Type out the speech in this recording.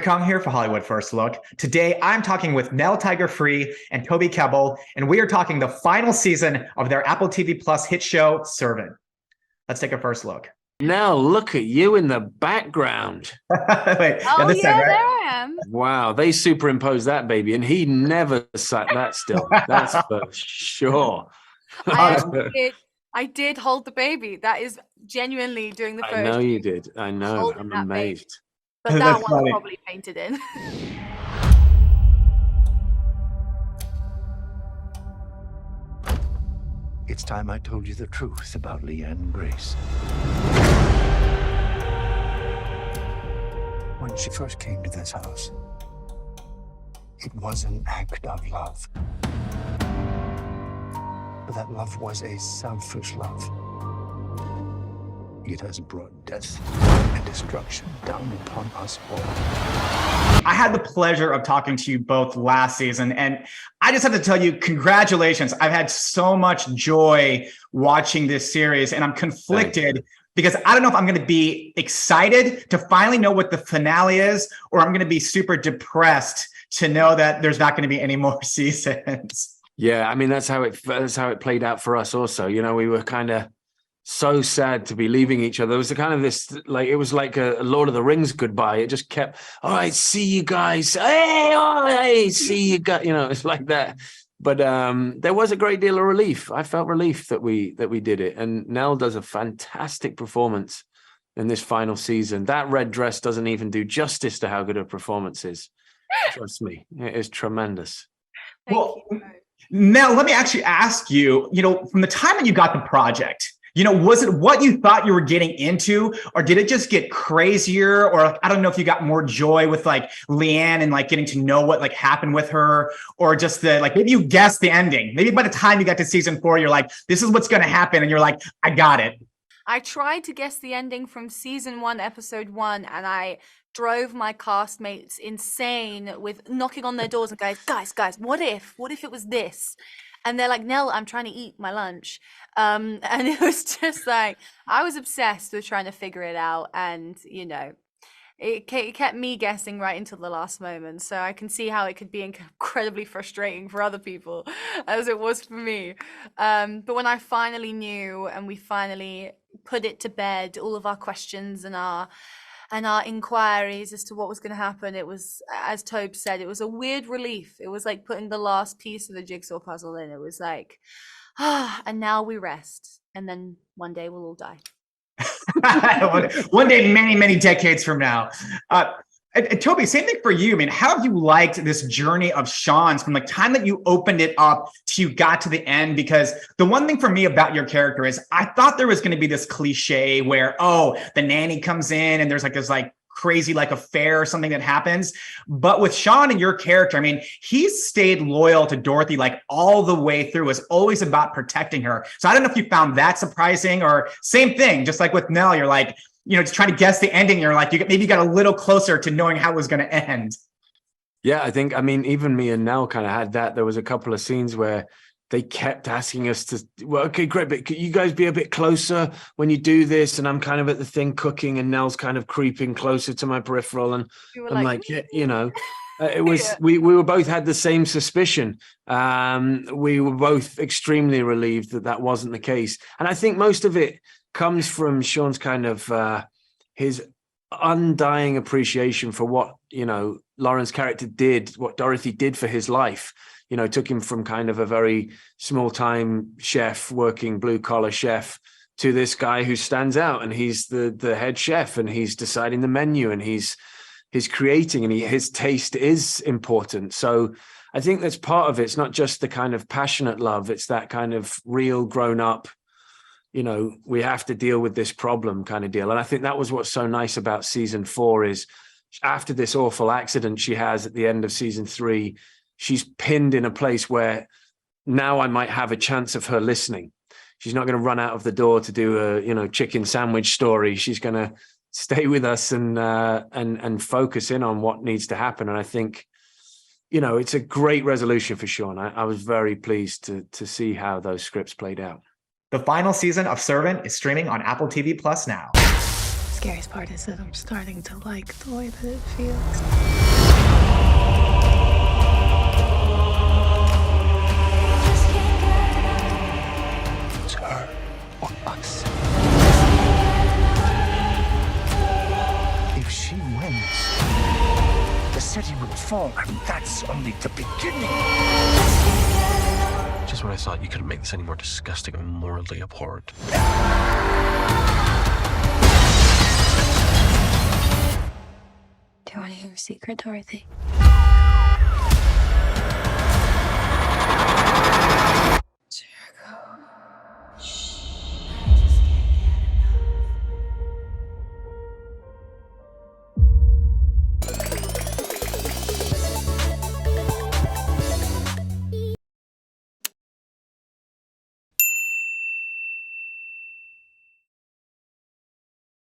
Kong here for Hollywood First Look. Today, I'm talking with Nell Tiger Free and Tobey Kebbell, and we are talking the final season of their Apple TV Plus hit show, Servant. Let's take a first look. Nell, look at you in the background. Wait, oh, this yeah, time, right? there I am. Wow, they superimposed that baby, and he never sat that still. That's for sure. I did hold the baby. That is genuinely during the first. I know you did. I know. I'm amazed. Baby. But that one's funny. Probably painted in. It's time I told you the truth about Leanne and Grace. When she first came to this house, it was an act of love. But that love was a selfish love. It has brought death and destruction down upon us all. I had the pleasure of talking to you both last season, and I just have to tell you, congratulations. I've had so much joy watching this series, and I'm conflicted because I don't know if I'm going to be excited to finally know what the finale is, or I'm going to be super depressed to know that there's not going to be any more seasons. Yeah, I mean, that's how it played out for us also. You know, we were kind of so sad to be leaving each other. It was a kind of this, like, it was like a Lord of the Rings goodbye. It just kept, all right, see you guys. Hey, see you guys. You know, it's like that. But there was a great deal of relief. I felt relief that we did it. And Nell does a fantastic performance in this final season. That red dress doesn't even do justice to how good a performance is. Trust me, it is tremendous. Well, Nell, let me actually ask you, from the time that you got the project, was it what you thought you were getting into, or did it just get crazier? Or I don't know if you got more joy with like Leanne and like getting to know what like happened with her, or just maybe you guessed the ending. Maybe by the time you got to season 4, you're like, this is what's going to happen. And you're like, I got it. I tried to guess the ending from season 1, episode 1, and I drove my castmates insane with knocking on their doors and guys, what if it was this? And they're like, Nell, I'm trying to eat my lunch. And it was just like, I was obsessed with trying to figure it out. And, it kept me guessing right until the last moment. So I can see how it could be incredibly frustrating for other people, as it was for me. But when I finally knew and we finally put it to bed, all of our questions and our inquiries as to what was going to happen, it was, as Toby said, it was a weird relief. It was like putting the last piece of the jigsaw puzzle in. It was like, and now we rest. And then one day we'll all die. One day, many, many decades from now. And Toby, same thing for you. I mean, how have you liked this journey of Sean's from the time that you opened it up to you got to the end? Because the one thing for me about your character is I thought there was going to be this cliche where, the nanny comes in and there's like this like crazy like affair or something that happens. But with Sean and your character, I mean, he's stayed loyal to Dorothy like all the way through. It's always about protecting her. So I don't know if you found that surprising, or same thing, just like with Nell, you're like, just trying to guess the ending. You're like, maybe you got a little closer to knowing how it was going to end. Yeah, I mean, even me and Nell kind of had that. There was a couple of scenes where they kept asking us to, well, okay, great, but could you guys be a bit closer when you do this? And I'm kind of at the thing cooking, and Nell's kind of creeping closer to my peripheral. And I'm like, yeah, it was, yeah. we were both had the same suspicion. We were both extremely relieved that wasn't the case. And I think most of it comes from Sean's kind of his undying appreciation for what Lauren's character did, what Dorothy did for his life. Took him from kind of a very small time chef, working blue collar chef, to this guy who stands out, and he's the head chef, and he's deciding the menu, and he's creating, and his taste is important. So I think that's part of it. It's not just the kind of passionate love; it's that kind of real grown up, we have to deal with this problem kind of deal. And I think that was what's so nice about season 4 is after this awful accident she has at the end of season 3, she's pinned in a place where now I might have a chance of her listening. She's not going to run out of the door to do a, chicken sandwich story. She's going to stay with us and focus in on what needs to happen. And I think, it's a great resolution for Sean. I was very pleased to see how those scripts played out. The final season of Servant is streaming on Apple TV Plus now. scariest part is that I'm starting to like the way that it feels. It's her or us. If she wins, the city will fall, and that's only the beginning. Just when I thought you couldn't make this any more disgusting and morally abhorrent. Do you want to hear a secret, Dorothy?